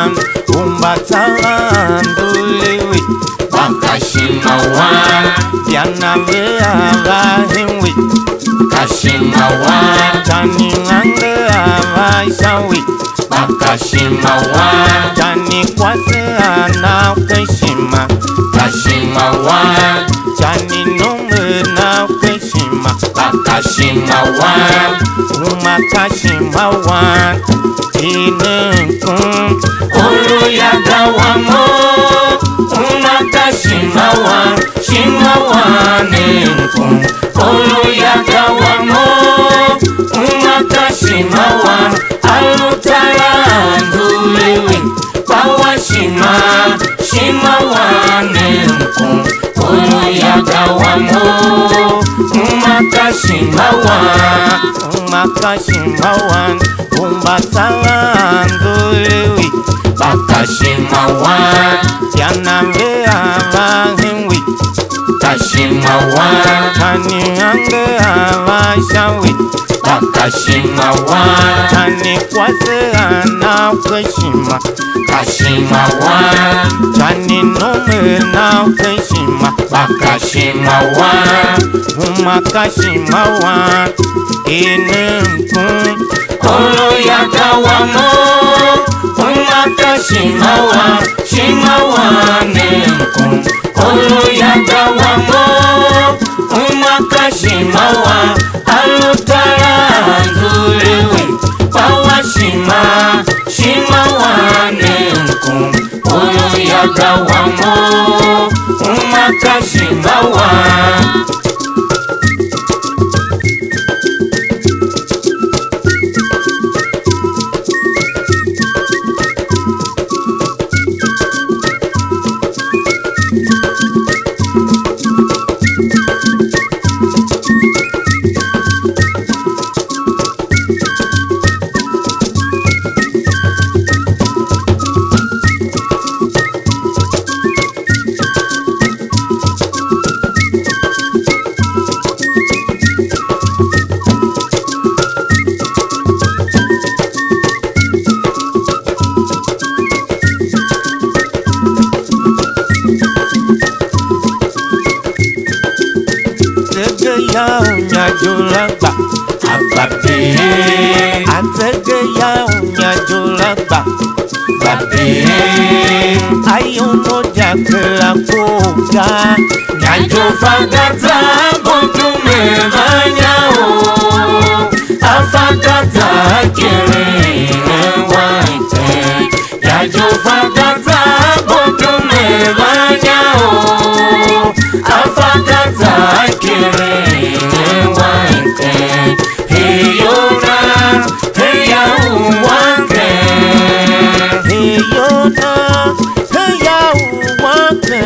wan umbatsalanduliwi bakashima wan yanavehavahiwi kashima wan taningange avaisawi bakashima wan tanikwaseana ukeshima kashima wan taninumena ukeshima bakashima wan umakashima wan inenkun oluyagawamo umakashima wan shima wanenkun oluyagawamo umakashima wan alutalanduliwi bawashima shima wanenkun oluyagawamo umakashima wan umbatsalanduliwi bakashima wan yanavehavahiwi kashima wan taningange avaisawi bakashima wan tanikwaseana ukeshima kashima wan taninumena ukeshima bakashima wan umakashima wan inenkun oluyagawamo umakashima wan shima wanenkun oluyagawamo umakashima wan alutalanduliwi bawashima shima wanenkun oluyagawamo umakashima wan nyajulagba agbabe ategeya nyajulagba agbabe ayumojakelakoga nyajofagata bodumevanyao afagata kere ewaite nyajofagata bodumevanyao afagata kere ewaite heyona heyauwanke heyona heyauwanke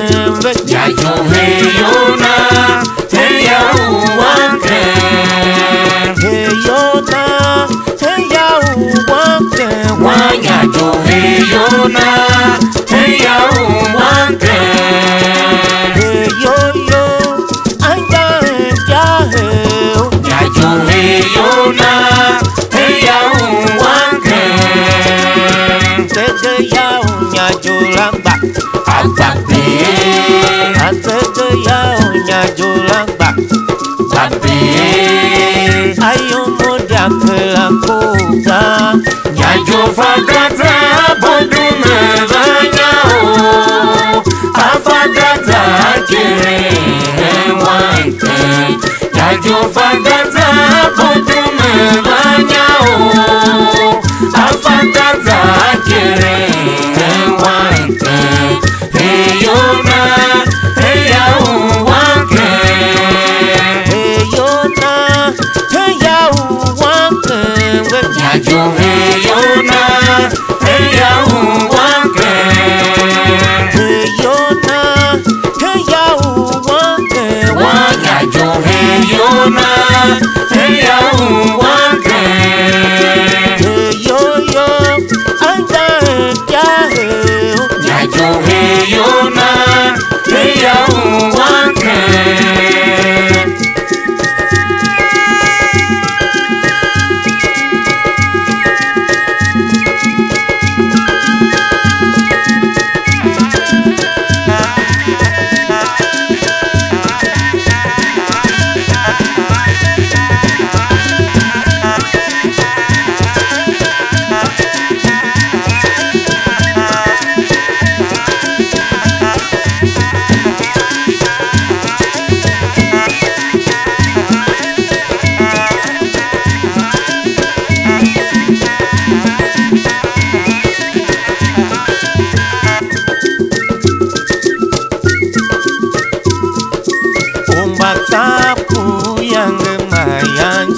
yayo heyona heyauwanke heyona heyauwanke wanyayo heyona heyauwanke heyoyo anjahejaheo yayo heyona heyauwanke tegeya nyajulagba agbabe ategeya nyajulagba agbabe ayumojakelakoga yayo fagata bodumevanyao afagata kere ewaite yayo fagata bodumevanyao afagata kere ewaite heyona heyauwanke heyona heyauwanke yayo heyona heyauwanke heyona heyauwanke wanyayo heyona heyauwanke heyoyo anjahejaheo yayo heyona heyauwanke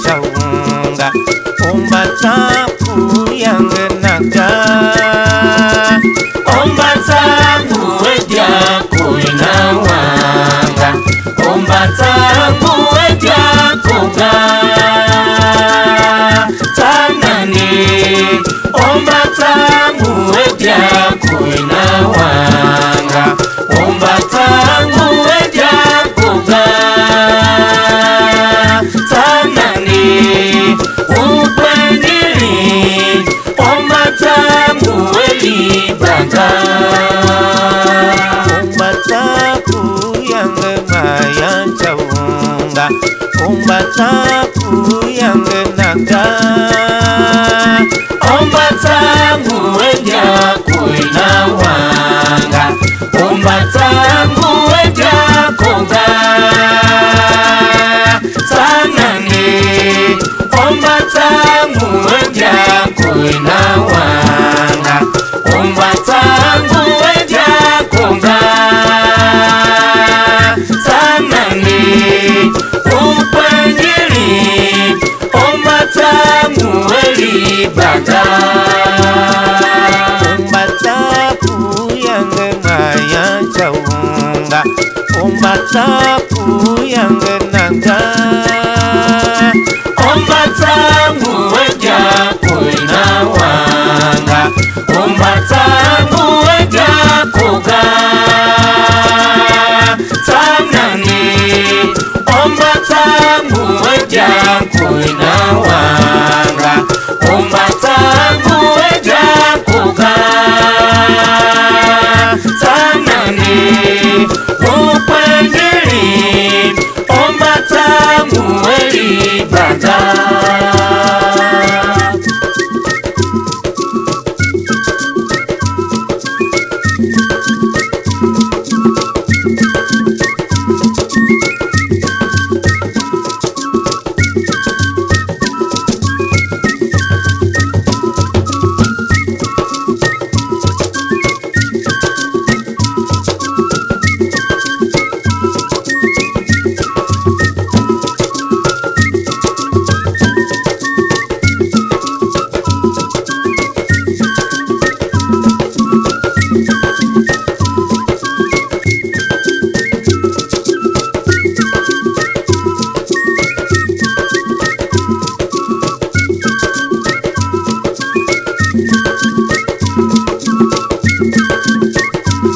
chaunga Ombataku yange naga Ombataku wedia kuinawanga Ombataku wedia kuga Tanani Ombataku wedia kuinawanga Ombataku wedia kuga Tanani Upendiri Ombataku welibaga Ombataku yange maya chaunga Ombataku yange naga Ombataku wedia kuinawanga Ombataku wedia kuga Tanani Ombataku wedia kuinawanga Ombataku wedia kuga Tanani Upendiri Ombataku welibaga Ombataku yange maya chaunga Ombataku yange naga Ombataku wedia kuinawanga Ombataku wedia kuga Tanani Ombataku wedia kuinawanga Ombataku wedia kuga Tanani Upendiri Ombataku welibaga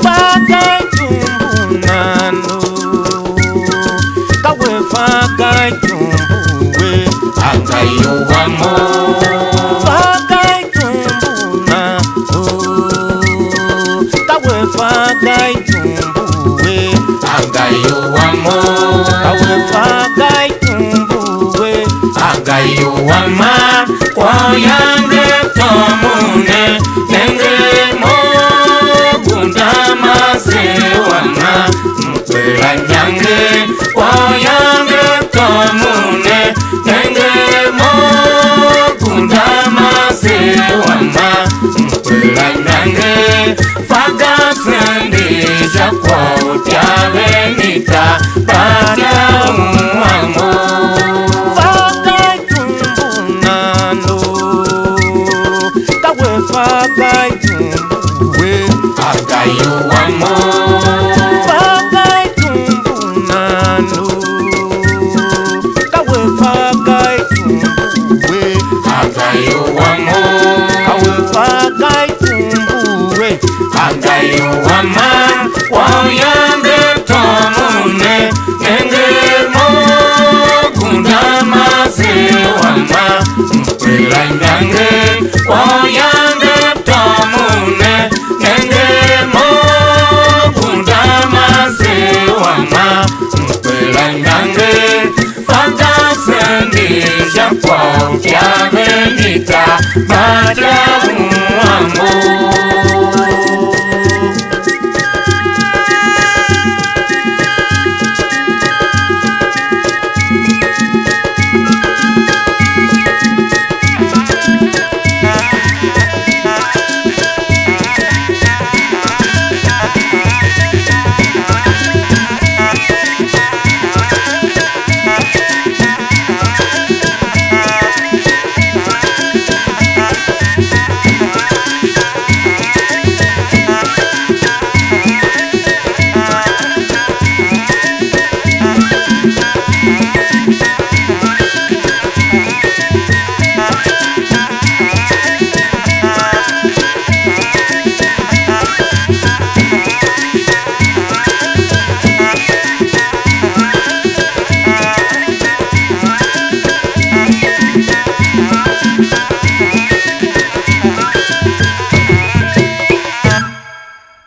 Fakai tumbunano Kawe fakai tumbuwe Angayo wamo Fakai tumbunano Kawe fakai tumbuwe Angayo wamo Kawe fakai tumbuwe Angayo wama Kwa yange tomune Nenge mogundama sewana Mpela nyange Kwa yange tomune Nenge mogundama sewana Mpela nyange Faga sendisha kwa utiawe nita Batia uwamo Fakai tumbunano Kawe fakai tumbuwe Angayo wamo Fakai tumbunano Kawe fakai tumbuwe Angayo wamo Kawe fakai tumbuwe Angayo wama Kwa yange tomune Nenge mogundama sewama Mpela nyange Kwa yange tomune Nenge mogundama sewama Mpela nyange Faga sendisha kwa utiawe nita Batia